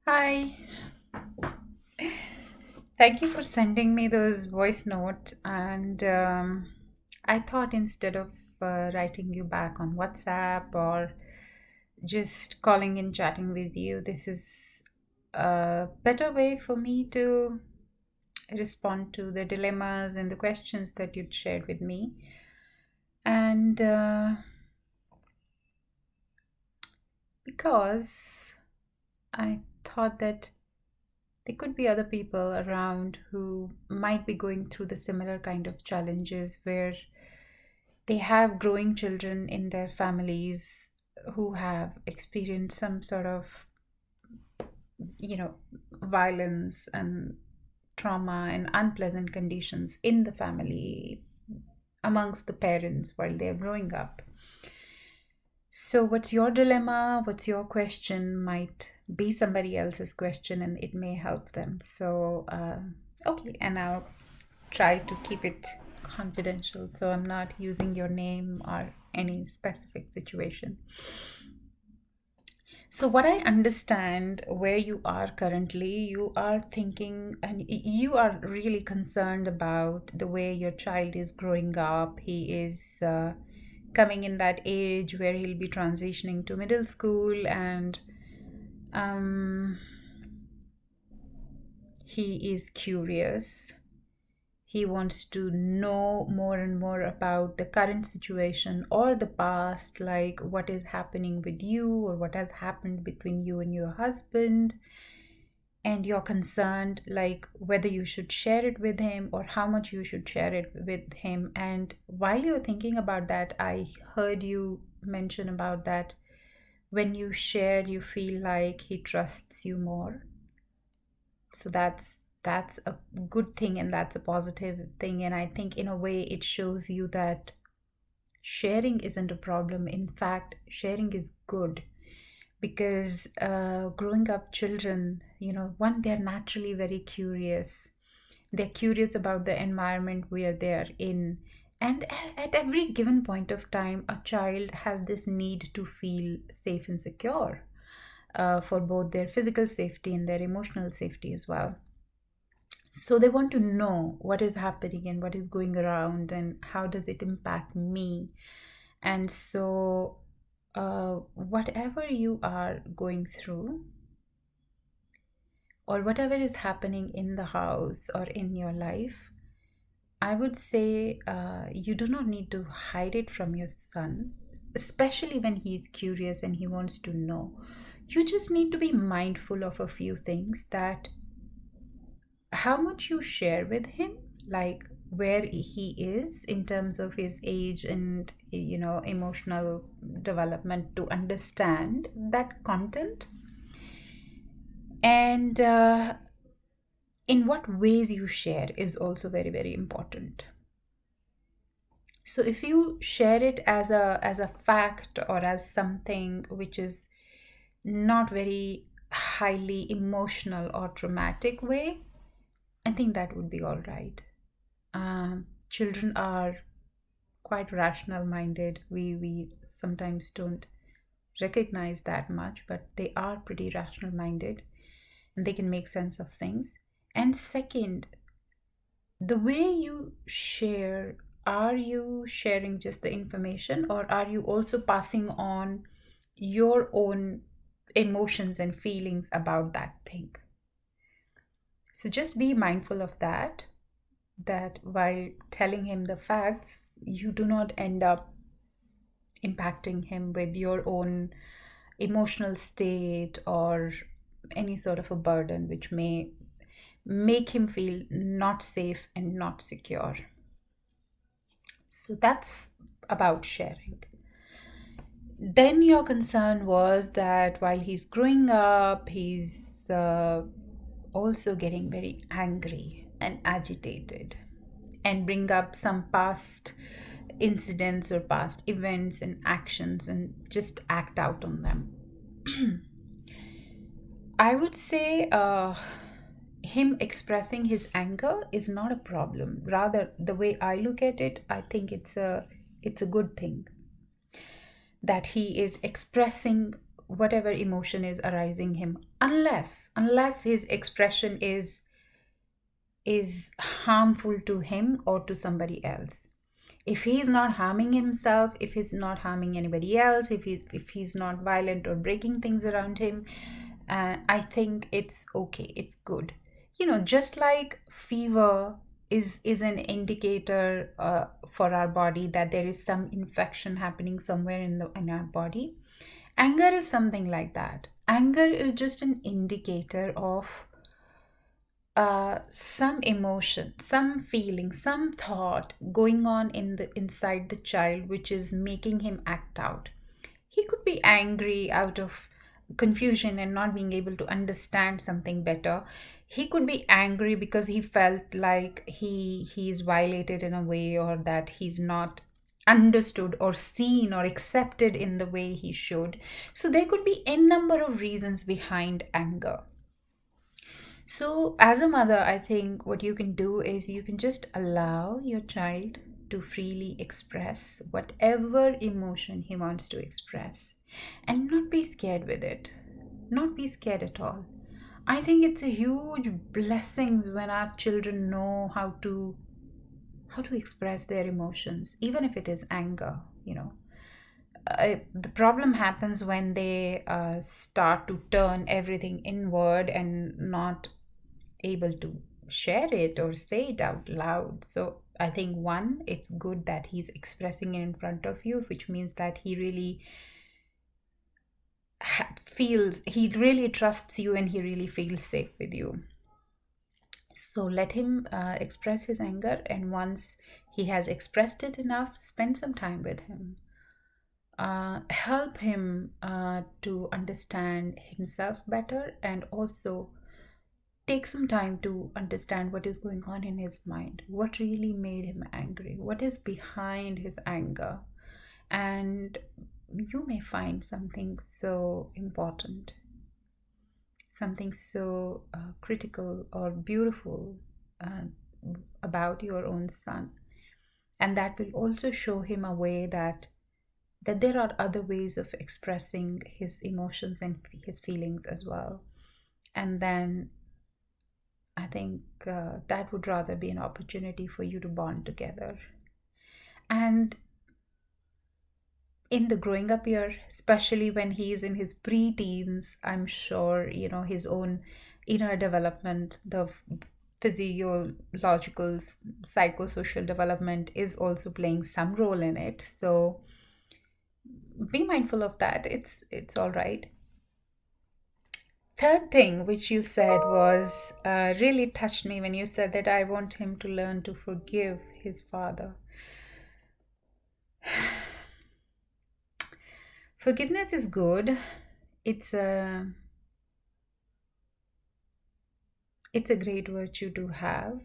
Hi, thank you for sending me those voice notes. And I thought instead of writing you back on WhatsApp or just calling and chatting with you, this is a better way for me to respond to the dilemmas and the questions that you'd shared with me. And because I thought that there could be other people around who might be going through the similar kind of challenges where they have growing children in their families who have experienced some sort of, you know, violence and trauma and unpleasant conditions in the family amongst the parents while they're growing up. So, what's your dilemma? What's your question? Might be somebody else's question and it may help them. So, okay, and I'll try to keep it confidential. So, I'm not using your name or any specific situation. So, what I understand where you are currently, you are thinking and you are really concerned about the way your child is growing up. He is coming in that age where he'll be transitioning to middle school, and um, he is curious. He wants to know more and more about the current situation or the past, like what is happening with you or what has happened between you and your husband. And you're concerned, like whether you should share it with him or how much you should share it with him. And while you're thinking about that, I heard you mention about that when you share, you feel like he trusts you more. So that's a good thing and that's a positive thing, and I think in a way it shows you that sharing isn't a problem. In fact, sharing is good because growing up children, one, they're naturally very curious. They're curious about the environment where they're in, and at every given point of time a child has this need to feel safe and secure, for both their physical safety and their emotional safety as well. So they want to know what is happening and what is going around and how does it impact me. And so whatever you are going through or whatever is happening in the house or in your life, I would say you do not need to hide it from your son, especially when he's curious and he wants to know. You just need to be mindful of a few things, that how much you share with him, like where he is in terms of his age and emotional development to understand that content, and in what ways you share is also very very important. So if you share it as a fact or as something which is not very highly emotional or traumatic way, I think that would be all right. Children are quite rational minded. We sometimes don't recognize that much, but they are pretty rational minded and they can make sense of things. And second, the way you share, are you sharing just the information or are you also passing on your own emotions and feelings about that thing? So just be mindful of that, that while telling him the facts, you do not end up impacting him with your own emotional state or any sort of a burden which may make him feel not safe and not secure. So that's about sharing. Then your concern was that while he's growing up, he's also getting very angry and agitated and bring up some past incidents or past events and actions and just act out on them. I would say him expressing his anger is not a problem. Rather, the way I look at it, I think it's a good thing that he is expressing whatever emotion is arising him, unless his expression is harmful to him or to somebody else. If he's not harming himself, if he's not harming anybody else, if he's not violent or breaking things around him, I think it's okay, it's good. Just like fever is an indicator for our body that there is some infection happening somewhere in our body. Anger is something like that. Anger is just an indicator of some emotion, some feeling, some thought going on inside the child, which is making him act out. He could be angry out of confusion and not being able to understand something better. He could be angry because he felt like he's violated in a way, or that he's not understood or seen or accepted in the way he should. So there could be a number of reasons behind anger. So, as a mother, I think what you can do is you can just allow your child to freely express whatever emotion he wants to express, and not be scared with it. Not be scared at all. I think it's a huge blessing when our children know how to express their emotions, even if it is anger. The problem happens when they start to turn everything inward and not able to share it or say it out loud. So I think, one, it's good that he's expressing it in front of you, which means that he really he really trusts you and he really feels safe with you. So let him express his anger, and once he has expressed it enough, spend some time with him. Help him to understand himself better, and also take some time to understand what is going on in his mind, what really made him angry, what is behind his anger. And you may find something so important, something so critical or beautiful uh, about your own son. And that will also show him a way that there are other ways of expressing his emotions and his feelings as well. And then I think that would rather be an opportunity for you to bond together. And in the growing up year, especially when he's in his pre-teens, I'm sure, his own inner development, the physiological, psychosocial development is also playing some role in it. So be mindful of that. It's all right. Third thing which you said was really touched me, when you said that I want him to learn to forgive his father. Forgiveness is good. It's a great virtue to have,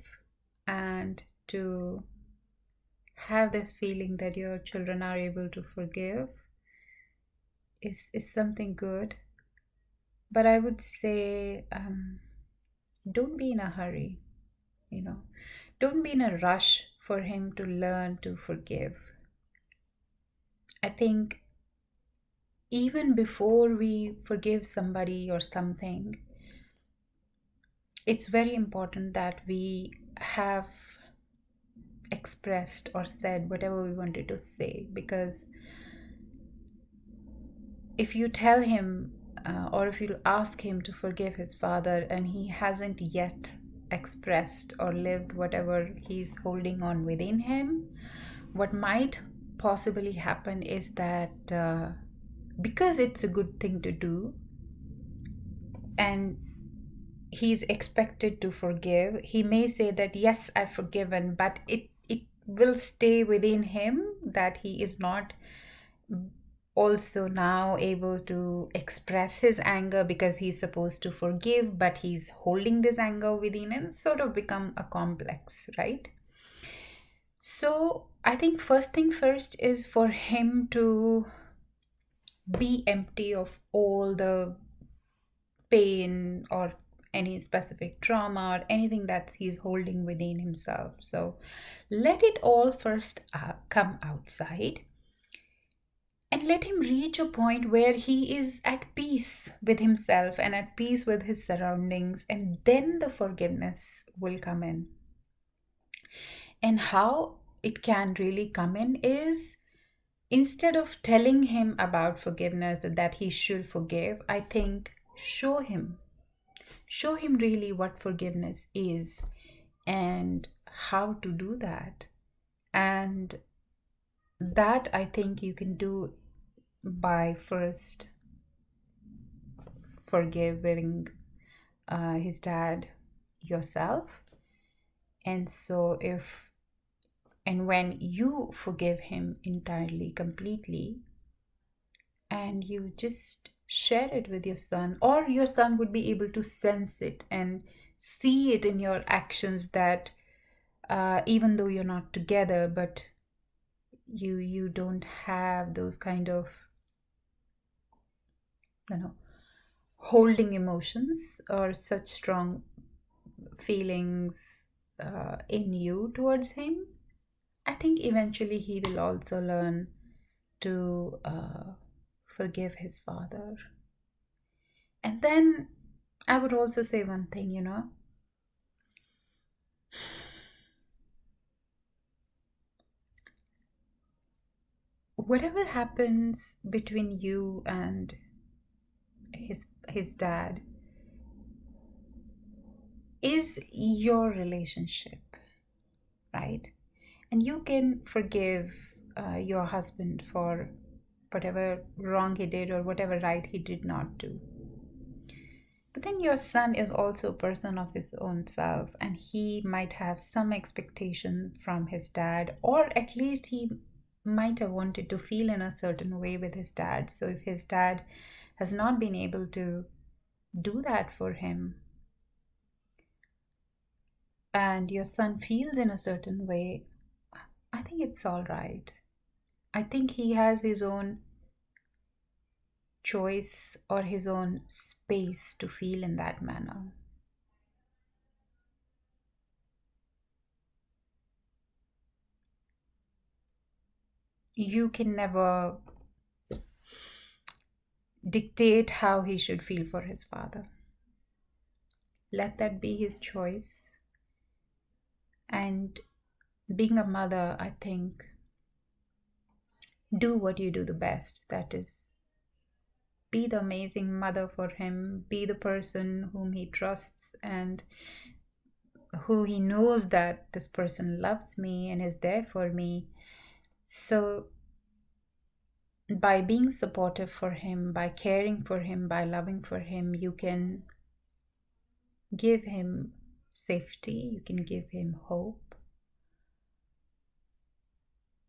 and to have this feeling that your children are able to forgive is something good. But I would say, don't be in a hurry, don't be in a rush for him to learn to forgive. I think even before we forgive somebody or something, it's very important that we have expressed or said whatever we wanted to say. Because if you tell him or if you ask him to forgive his father and he hasn't yet expressed or lived whatever he's holding on within him, what might possibly happen is that because it's a good thing to do and he's expected to forgive, he may say that, yes, I've forgiven, but it will stay within him that he is not also now able to express his anger because he's supposed to forgive, but he's holding this anger within, and sort of become a complex, right? So I think first thing first is for him to be empty of all the pain or any specific trauma or anything that he's holding within himself. So let it all first come outside, and let him reach a point where he is at peace peace with himself and at peace with his surroundings, and then the forgiveness will come in. And how it can really come in is, instead of telling him about forgiveness, that he should forgive, I think show him really what forgiveness is and how to do that. And that I think you can do by first forgiving his dad yourself. And so if and when you forgive him entirely, completely, and you just share it with your son, or your son would be able to sense it and see it in your actions, that even though you're not together, but you don't have those kind of, holding emotions or such strong feelings in you towards him. I think eventually he will also learn to forgive his father. And then I would also say one thing, whatever happens between you and his dad is your relationship, right? And you can forgive your husband for whatever wrong he did or whatever right he did not do. But then your son is also a person of his own self, and he might have some expectation from his dad, or at least he might have wanted to feel in a certain way with his dad. So if his dad has not been able to do that for him, and your son feels in a certain way, I think it's all right. I think he has his own choice or his own space to feel in that manner. You can never dictate how he should feel for his father. Let that be his choice. And being a mother, I think, do what you do the best. That is, be the amazing mother for him, be the person whom he trusts and who he knows that this person loves me and is there for me. So by being supportive for him, by caring for him, by loving for him, you can give him safety, you can give him hope.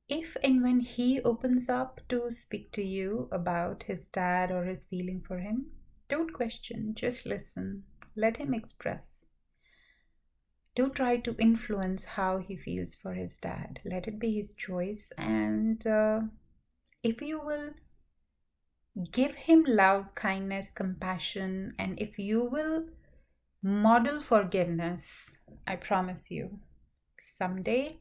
If and when he opens up to speak to you about his dad or his feeling for him, don't question, just listen. Let him express. Don't try to influence how he feels for his dad. Let it be his choice. And if you will give him love, kindness, compassion, and if you will model forgiveness, I promise you, someday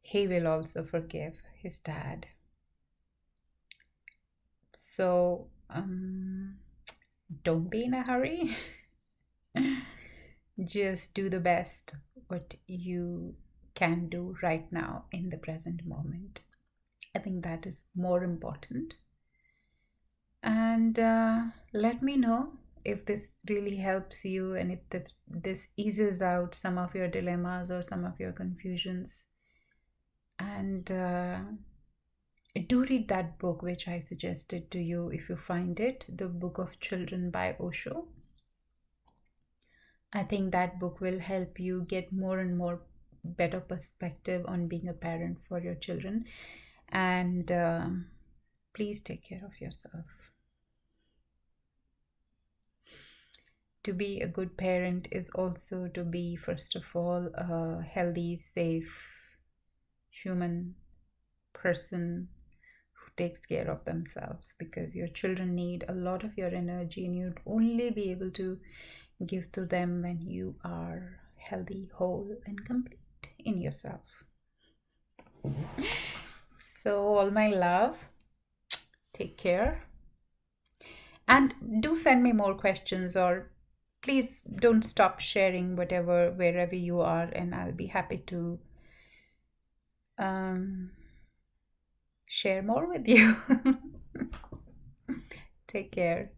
he will also forgive his dad. So don't be in a hurry. Just do the best what you can do right now in the present moment. I think that is more important. And let me know if this really helps you, and if this eases out some of your dilemmas or some of your confusions. And do read that book which I suggested to you if you find it, The Book of Children by Osho. I think that book will help you get more and more better perspective on being a parent for your children. And please take care of yourself. To be a good parent is also to be, first of all, a healthy, safe human person who takes care of themselves, because your children need a lot of your energy and you'd only be able to give to them when you are healthy, whole, and complete in yourself. So, all my love, take care. And do send me more questions, or please don't stop sharing whatever, wherever you are, and I'll be happy to um, share more with you. Take care.